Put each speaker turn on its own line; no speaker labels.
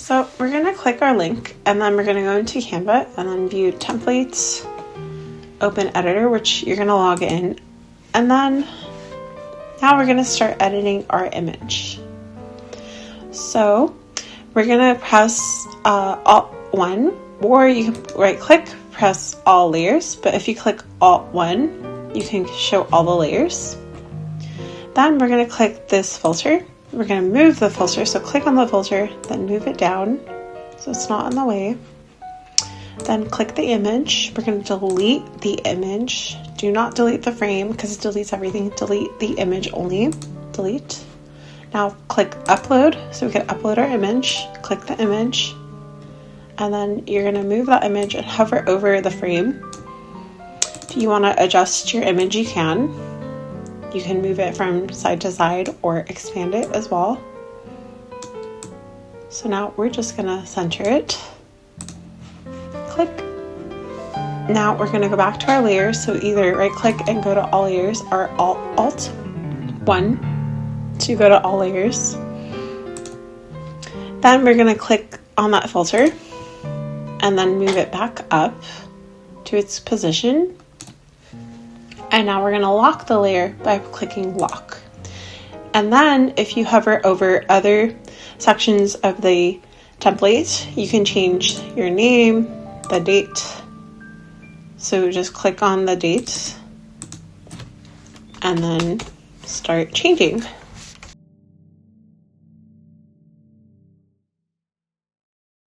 So we're going to click our link and then we're going to go into Canva and then view templates, open editor, which you're going to log in. And then now we're going to start editing our image. So we're going to press Alt 1, or you can right click, press all layers. But if you click Alt 1, you can show all the layers. Then we're going to click this filter. We're going to move the filter, so click on the filter, then move it down so it's not in the way. Then click the image. We're going to delete the image. Do not delete the frame because it deletes everything. Delete the image only. Delete. Now click upload so we can upload our image. Click the image and then you're going to move that image and hover over the frame. If you want to adjust your image, you can. You can move it from side to side or expand it as well. So now we're just gonna center it. Click. Now we're gonna go back to our layers. So either right click and go to all layers or Alt 1 to go to all layers. Then we're gonna click on that filter and then move it back up to its position. And now we're going to lock the layer by clicking lock. And then if you hover over other sections of the template, you can change your name, the date. So just click on the date and then start changing.